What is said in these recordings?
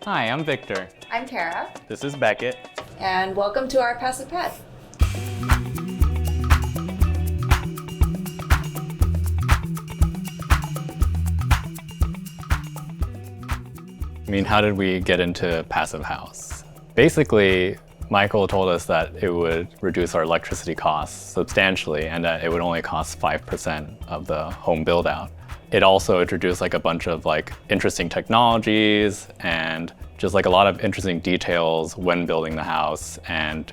Hi, I'm Victor. I'm Cara. This is Beckett. And welcome to our Passive Pet. I mean, how did we get into Passive House? Basically, Michael told us that it would reduce our electricity costs substantially and that it would only cost 5% of the home build out. It also introduced like a bunch of like interesting technologies and just like a lot of interesting details when building the house, and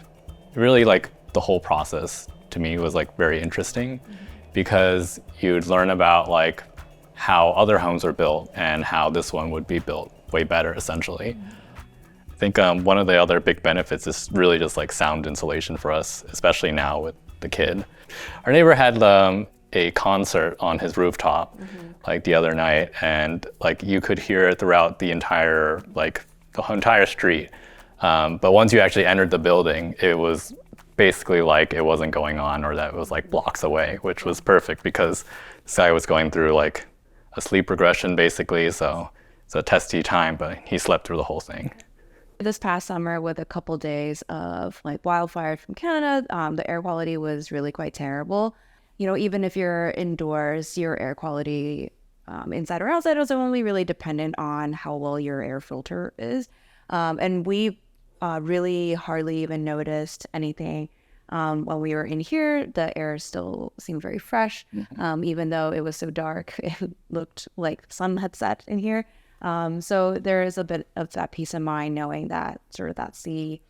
really like the whole process to me was like very interesting because you'd learn about like how other homes are built and how this one would be built way better essentially. I think one of the other big benefits is really just like sound insulation for us, especially now with the kid. Our neighbor had a concert on his rooftop like the other night, and like you could hear it throughout the entire street. But once you actually entered the building, it was basically like it wasn't going on, or that it was like blocks away, which was perfect because this guy was going through like a sleep regression basically, so it's a testy time, but he slept through the whole thing. This past summer, with a couple days of like wildfires from Canada, the air quality was really quite terrible. You know, even if you're indoors, your air quality inside or outside is only really dependent on how well your air filter is. And we really hardly even noticed anything when we were in here. The air still seemed very fresh, even though it was so dark. It looked like the sun had set in here. So there is a bit of that peace of mind knowing that sort of that's the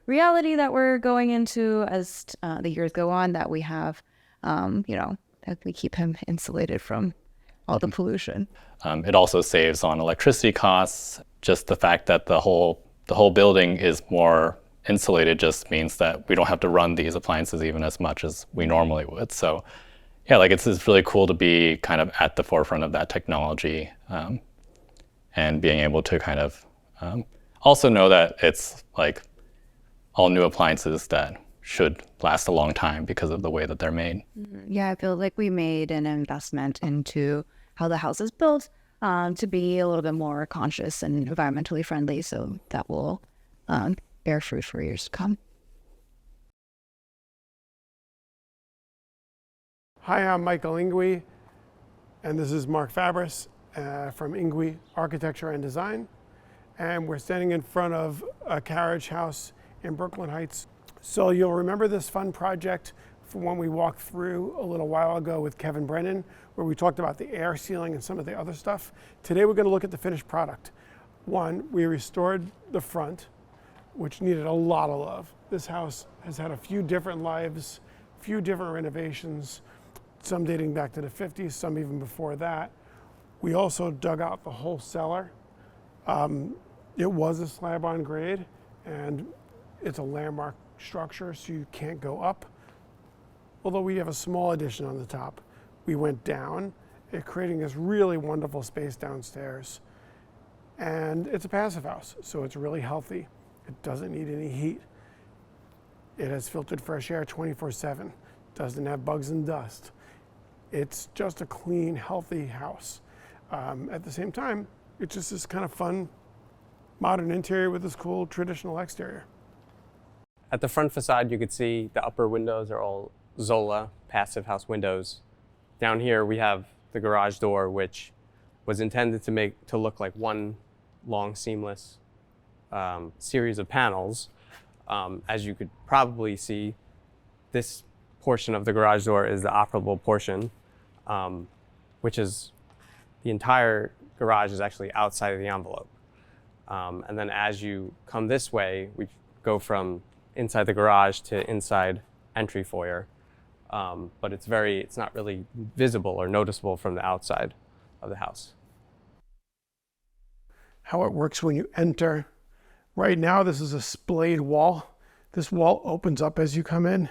reality that we're going into as the years go on, that we have, that we keep him insulated from all the pollution. It also saves on electricity costs. Just the fact that the whole building is more insulated just means that we don't have to run these appliances even as much as we normally would. So yeah, like it's really cool to be kind of at the forefront of that technology. And being able to kind of also know that it's like all new appliances that should last a long time because of the way that they're made. Yeah, I feel like we made an investment into how the house is built to be a little bit more conscious and environmentally friendly, so that will bear fruit for years to come. Hi, I'm Michael Ingui, and this is Mark Fabris from Ingui Architecture and Design, and we're standing in front of a carriage house in Brooklyn Heights. So you'll remember this fun project from when we walked through a little while ago with Kevin Brennan, where we talked about the air sealing and some of the other stuff. Today we're going to look at the finished product. One, we restored the front, which needed a lot of love. This house has had a few different lives, a few different renovations, some dating back to the 50s, some even before that. We also dug out the whole cellar. It was a slab on grade, and it's a landmark structure, so you can't go up. Although we have a small addition on the top. We went down, creating this really wonderful space downstairs. And it's a passive house, so it's really healthy. It doesn't need any heat. It has filtered fresh air 24/7. Doesn't have bugs and dust. It's just a clean, healthy house. At the same time, it's just this kind of fun, modern interior with this cool traditional exterior. At the front facade, you could see the upper windows are all Zola passive house windows. Down here, we have the garage door, which was intended to look like one long seamless series of panels. As you could probably see, this portion of the garage door is the operable portion, which is the entire garage is actually outside of the envelope. And then as you come this way, we go from inside the garage to inside entry foyer. But it's not really visible or noticeable from the outside of the house. How it works when you enter. Right now, this is a splayed wall. This wall opens up as you come in,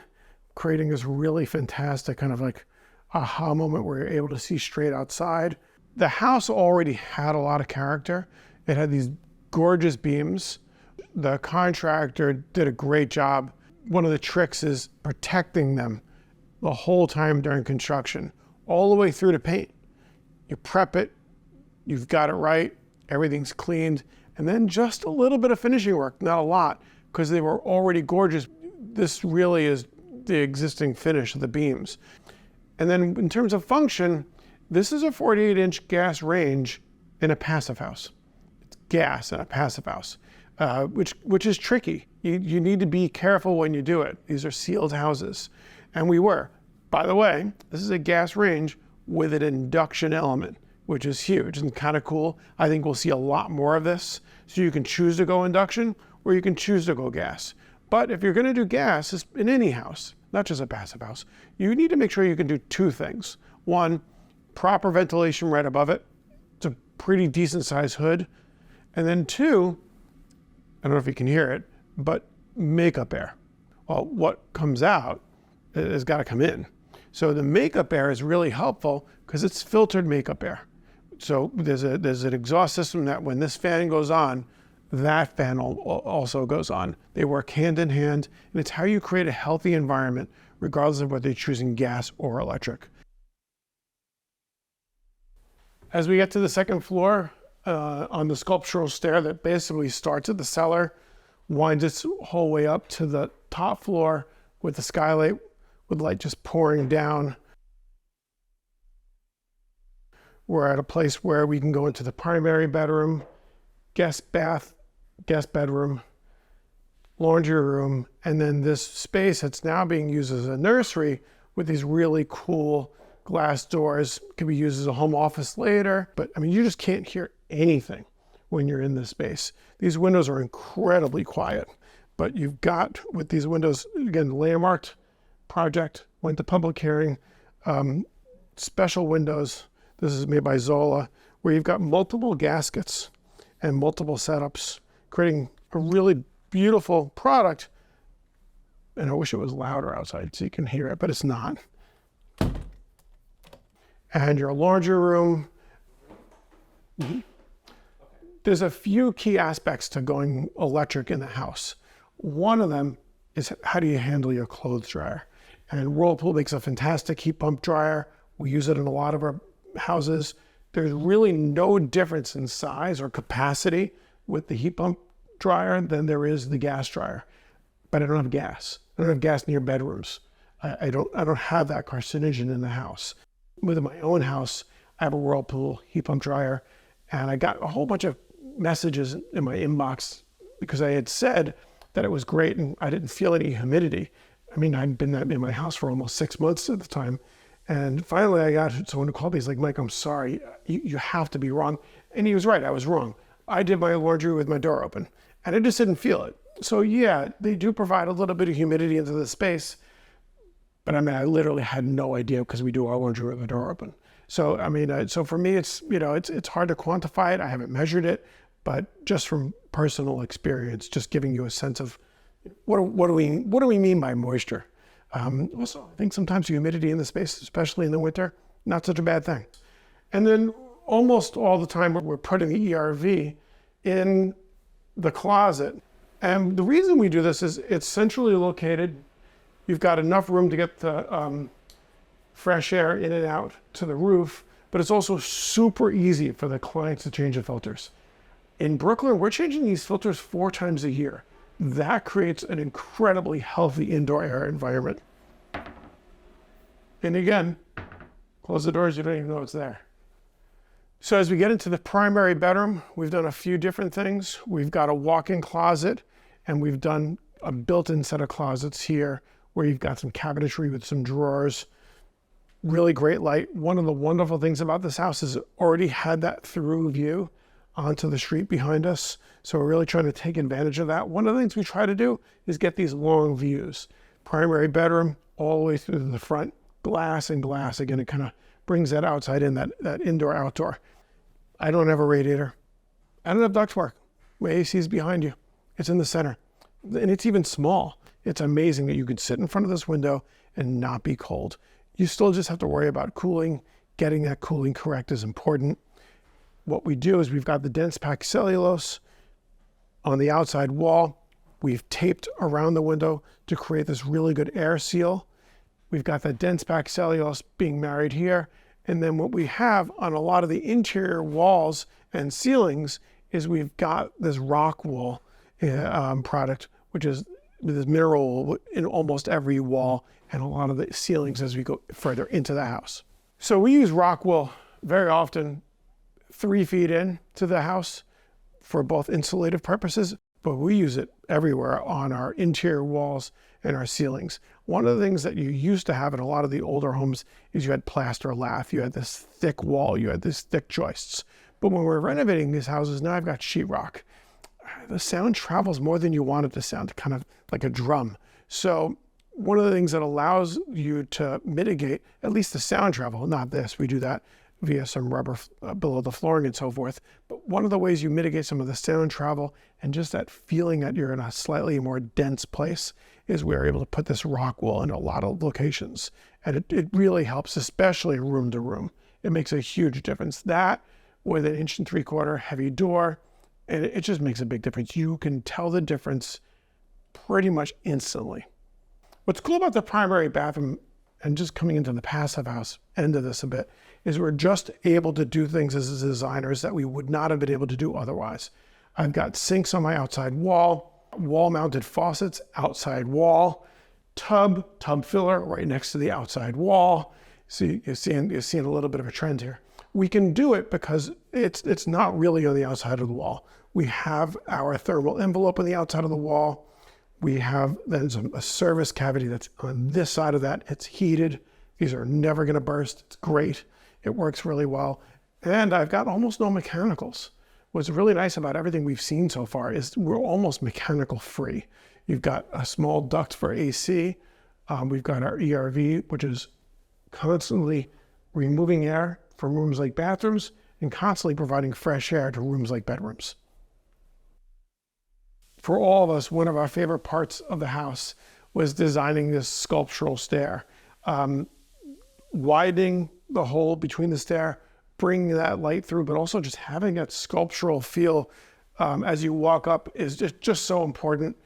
creating this really fantastic kind of like aha moment where you're able to see straight outside. The house already had a lot of character. It had these gorgeous beams. The contractor did a great job. One of the tricks is protecting them the whole time during construction, all the way through to paint. You prep it, you've got it right, everything's cleaned, and then just a little bit of finishing work, not a lot, because they were already gorgeous. This really is the existing finish of the beams. And then in terms of function, this is a 48-inch gas range in a passive house. It's gas in a passive house, which is tricky. You need to be careful when you do it. These are sealed houses. And we were. By the way, this is a gas range with an induction element, which is huge and kind of cool. I think we'll see a lot more of this. So you can choose to go induction or you can choose to go gas. But if you're going to do gas in any house, not just a passive house, you need to make sure you can do two things. One, proper ventilation right above it. It's a pretty decent sized hood. And then two, I don't know if you can hear it, but makeup air. Well, what comes out has got to come in. So the makeup air is really helpful because it's filtered makeup air. So there's an exhaust system that when this fan goes on, that fan also goes on. They work hand in hand, and it's how you create a healthy environment, regardless of whether you're choosing gas or electric. As we get to the second floor, on the sculptural stair that basically starts at the cellar, winds its whole way up to the top floor with the skylight, with light just pouring down. We're at a place where we can go into the primary bedroom, guest bath, guest bedroom, laundry room, and then this space that's now being used as a nursery with these really cool glass doors. Can be used as a home office later, but I mean, you just can't hear anything when you're in this space. These windows are incredibly quiet, but you've got, with these windows, again, landmarked project, went to public hearing, special windows. This is made by Zola, where you've got multiple gaskets and multiple setups, creating a really beautiful product. And I wish it was louder outside so you can hear it, but it's not. And your laundry room. There's a few key aspects to going electric in the house. One of them is how do you handle your clothes dryer? And Whirlpool makes a fantastic heat pump dryer. We use it in a lot of our houses. There's really no difference in size or capacity with the heat pump dryer than there is the gas dryer. But I don't have gas. I don't have gas near bedrooms. I don't have that carcinogen in the house. Within my own house, I have a Whirlpool heat pump dryer, and I got a whole bunch of messages in my inbox because I had said that it was great and I didn't feel any humidity. I mean, I'd been in my house for almost 6 months at the time. And finally I got someone who called me. He's like, Mike, I'm sorry, you have to be wrong. And he was right, I was wrong. I did my laundry with my door open and I just didn't feel it. So yeah, they do provide a little bit of humidity into the space, but I mean, I literally had no idea because we do our laundry with the door open. So, I mean, so for me, it's, it's hard to quantify it. I haven't measured it, but just from personal experience, just giving you a sense of what do we mean by moisture? Also, I think sometimes humidity in the space, especially in the winter, not such a bad thing. And then almost all the time we're putting the ERV in the closet. And the reason we do this is it's centrally located. You've got enough room to get the fresh air in and out to the roof, but it's also super easy for the clients to change the filters. In Brooklyn, we're changing these filters 4 times a year. That creates an incredibly healthy indoor air environment. And again, close the doors, you don't even know it's there. So as we get into the primary bedroom, we've done a few different things. We've got a walk-in closet, and we've done a built-in set of closets here where you've got some cabinetry with some drawers. Really great light. One of the wonderful things about this house is it already had that through view onto the street behind us. So we're really trying to take advantage of that. One of the things we try to do is get these long views. Primary bedroom all the way through to the front, glass and glass. Again, it kind of brings that outside in, that indoor outdoor. I don't have a radiator. I don't have ductwork. My AC is behind you. It's in the center. And it's even small. It's amazing that you could sit in front of this window and not be cold. You still just have to worry about cooling. Getting that cooling correct is important. What we do is we've got the dense packed cellulose on the outside wall. We've taped around the window to create this really good air seal. We've got that dense packed cellulose being married here. And then what we have on a lot of the interior walls and ceilings is we've got this rock wool product, which is this mineral in almost every wall and a lot of the ceilings as we go further into the house. So we use rock wool very often 3 feet in to the house for both insulative purposes, but we use it everywhere on our interior walls and our ceilings. One of the things that you used to have in a lot of the older homes is you had plaster lath, you had this thick wall, you had these thick joists. But when we're renovating these houses, now I've got sheetrock. The sound travels more than you want it to sound, kind of like a drum. So one of the things that allows you to mitigate at least the sound travel, not this, we do that via some rubber below the flooring and so forth. But one of the ways you mitigate some of the sound travel and just that feeling that you're in a slightly more dense place is we're able to put this rock wool in a lot of locations. And it really helps, especially room to room. It makes a huge difference. That with an 1.75 inch heavy door, and it just makes a big difference. You can tell the difference pretty much instantly. What's cool about the primary bathroom, and just coming into the passive house end of this a bit, is we're just able to do things as designers that we would not have been able to do otherwise. I've got sinks on my outside wall, wall-mounted faucets, outside wall, tub filler right next to the outside wall. See, you're seeing a little bit of a trend here. We can do it because it's not really on the outside of the wall. We have our thermal envelope on the outside of the wall. We have there's a service cavity that's on this side of that. It's heated. These are never going to burst. It's great. It works really well. And I've got almost no mechanicals. What's really nice about everything we've seen so far is we're almost mechanical free. You've got a small duct for AC. We've got our ERV, which is constantly removing air from rooms like bathrooms and constantly providing fresh air to rooms like bedrooms. For all of us, one of our favorite parts of the house was designing this sculptural stair. Widening the hole between the stair, bringing that light through, but also just having that sculptural feel as you walk up is just so important.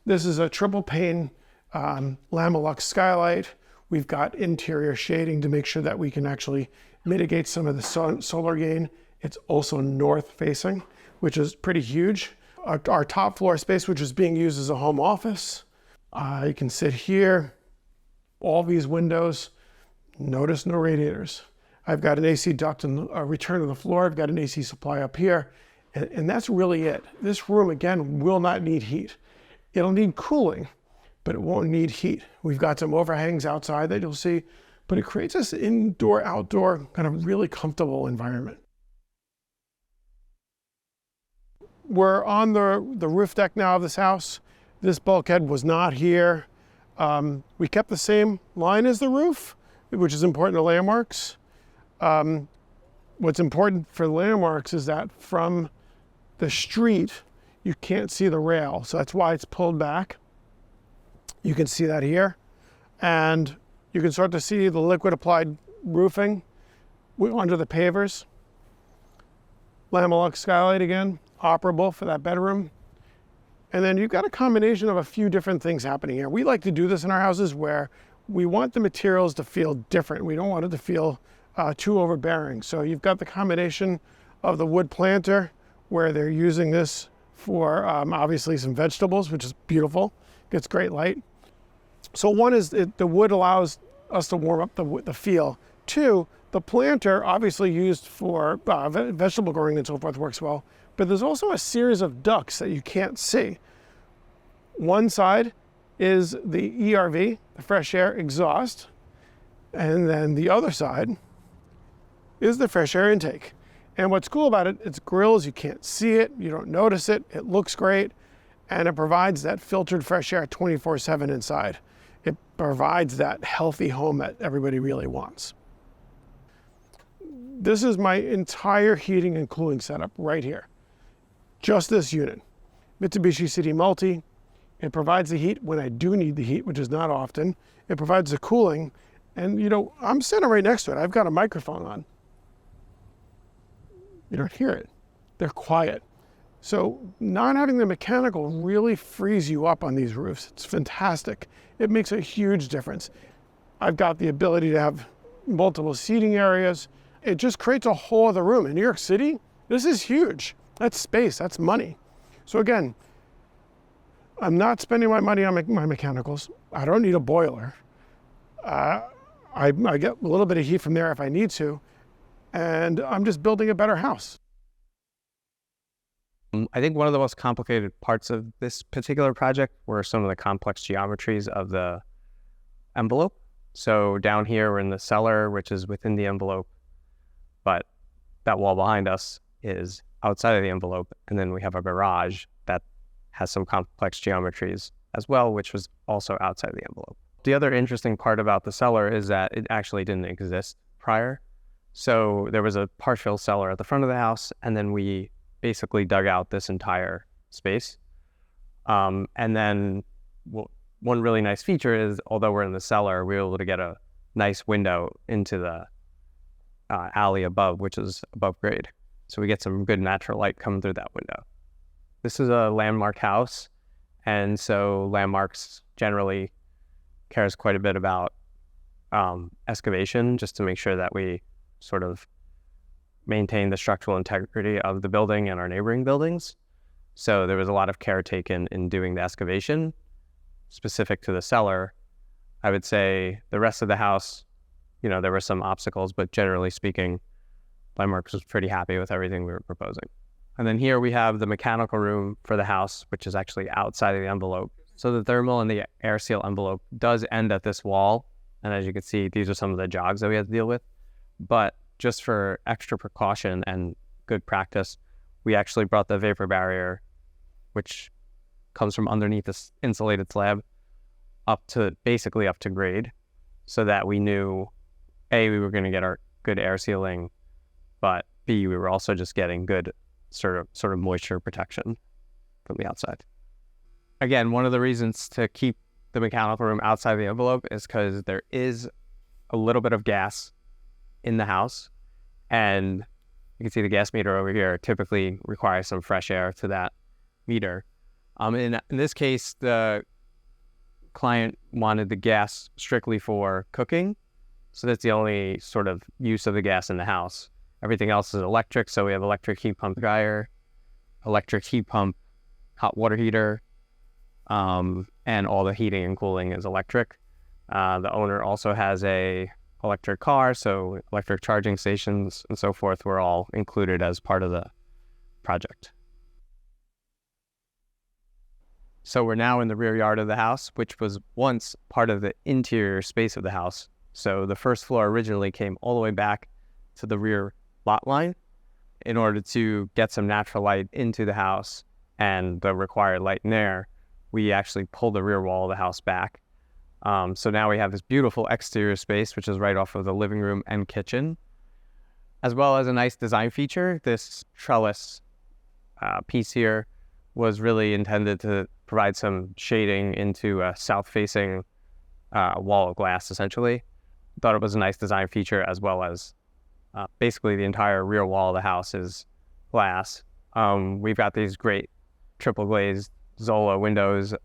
This is a triple pane Lamilux skylight. We've got interior shading to make sure that we can actually mitigate some of the solar gain. It's also north facing, which is pretty huge. Our top floor space, which is being used as a home office. You can sit here, all these windows. Notice no radiators. I've got an AC duct and a return to the floor. I've got an AC supply up here. And that's really it. This room, again, will not need heat. It'll need cooling, but it won't need heat. We've got some overhangs outside that you'll see, but it creates this indoor-outdoor kind of really comfortable environment. We're on the roof deck now of this house. This bulkhead was not here. We kept the same line as the roof, which is important to landmarks. What's important for landmarks is that from the street, you can't see the rail. So that's why it's pulled back. You can see that here. And you can start to see the liquid applied roofing under the pavers. Lamilux skylight again, operable for that bedroom. And then you've got a combination of a few different things happening here. We like to do this in our houses where we want the materials to feel different. We don't want it to feel too overbearing. So you've got the combination of the wood planter where they're using this for obviously some vegetables, which is beautiful, gets great light. So one is the wood allows us to warm up the feel. Two, the planter obviously used for vegetable growing and so forth works well, but there's also a series of ducts that you can't see. One side is the ERV, the fresh air exhaust, and then the other side is the fresh air intake. And what's cool about it, it's grills, you can't see it, you don't notice it, it looks great, and it provides that filtered fresh air 24/7 inside. It provides that healthy home that everybody really wants. This is my entire heating and cooling setup right here. Just this unit. Mitsubishi City Multi. It provides the heat when I do need the heat, which is not often. It provides the cooling, and I'm sitting right next to it. I've got a microphone on. You don't hear it. They're quiet. So not having the mechanical really frees you up on these roofs. It's fantastic. It makes a huge difference. I've got the ability to have multiple seating areas. It just creates a whole other room. In New York City, this is huge. That's space, that's money. So again, I'm not spending my money on my mechanicals. I don't need a boiler. I get a little bit of heat from there if I need to, and I'm just building a better house. I think one of the most complicated parts of this particular project were some of the complex geometries of the envelope. So down here we're in the cellar, which is within the envelope, but that wall behind us is outside of the envelope. And then we have a garage that has some complex geometries as well, which was also outside the envelope. The other interesting part about the cellar is that it actually didn't exist prior. So there was a partial cellar at the front of the house, and then we basically dug out this entire space. And then one really nice feature is, although we're in the cellar, we were able to get a nice window into the alley above, which is above grade. So we get some good natural light coming through that window. This is a landmark house, and so landmarks generally cares quite a bit about excavation, just to make sure that we sort of maintain the structural integrity of the building and our neighboring buildings. So there was a lot of care taken in doing the excavation specific to the cellar. I would say the rest of the house, there were some obstacles, but generally speaking, Landmarks was pretty happy with everything we were proposing. And then here we have the mechanical room for the house, which is actually outside of the envelope. So the thermal and the air seal envelope does end at this wall. And as you can see, these are some of the jogs that we had to deal with. But just for extra precaution and good practice, we actually brought the vapor barrier, which comes from underneath this insulated slab, basically up to grade, so that we knew, A, we were going to get our good air sealing, but B, we were also just getting good sort of moisture protection from the outside. Again, one of the reasons to keep the mechanical room outside the envelope is because there is a little bit of gas in the house, and you can see the gas meter over here typically requires some fresh air to that meter. In this case, the client wanted the gas strictly for cooking, so that's the only sort of use of the gas in the house. Everything else is electric, so we have electric heat pump dryer, electric heat pump, hot water heater, and all the heating and cooling is electric. The owner also has a electric car, so electric charging stations and so forth were all included as part of the project. So we're now in the rear yard of the house, which was once part of the interior space of the house. So the first floor originally came all the way back to the rear lot line in order to get some natural light into the house and the required light and air. We actually pulled the rear wall of the house back. So now we have this beautiful exterior space, which is right off of the living room and kitchen, as well as a nice design feature. This trellis piece here was really intended to provide some shading into a south-facing wall of glass, essentially. Thought it was a nice design feature, as well as basically the entire rear wall of the house is glass. We've got these great triple glazed Zola windows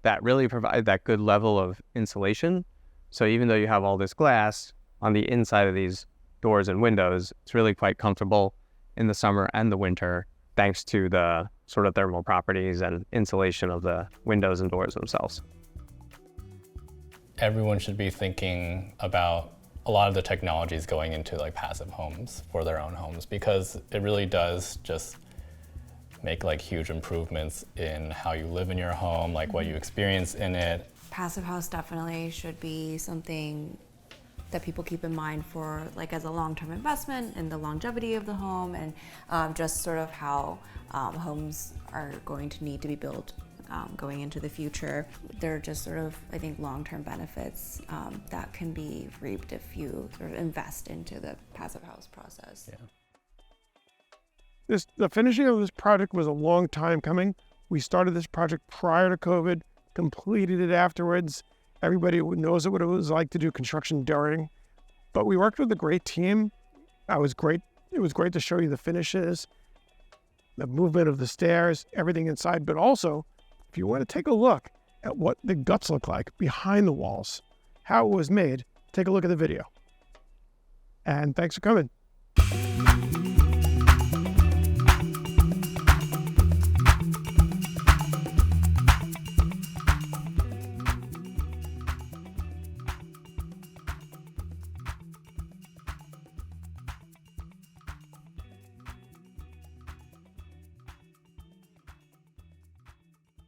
that really provide that good level of insulation. So even though you have all this glass on the inside of these doors and windows, it's really quite comfortable in the summer and the winter, thanks to the sort of thermal properties and insulation of the windows and doors themselves. Everyone should be thinking about a lot of the technologies going into like passive homes for their own homes, because it really does just make like huge improvements in how you live in your home, like what you experience in it. Passive house definitely should be something that people keep in mind for like as a long-term investment and the longevity of the home, and just sort of how homes are going to need to be built going into the future. They're just sort of, I think, long-term benefits that can be reaped if you sort of invest into the passive house process. Yeah. The finishing of this project was a long time coming. We started this project prior to COVID, completed it afterwards. Everybody knows what it was like to do construction during, but we worked with a great team. It was great to show you the finishes, the movement of the stairs, everything inside, but also, if you want to take a look at what the guts look like behind the walls, how it was made, take a look at the video. And thanks for coming.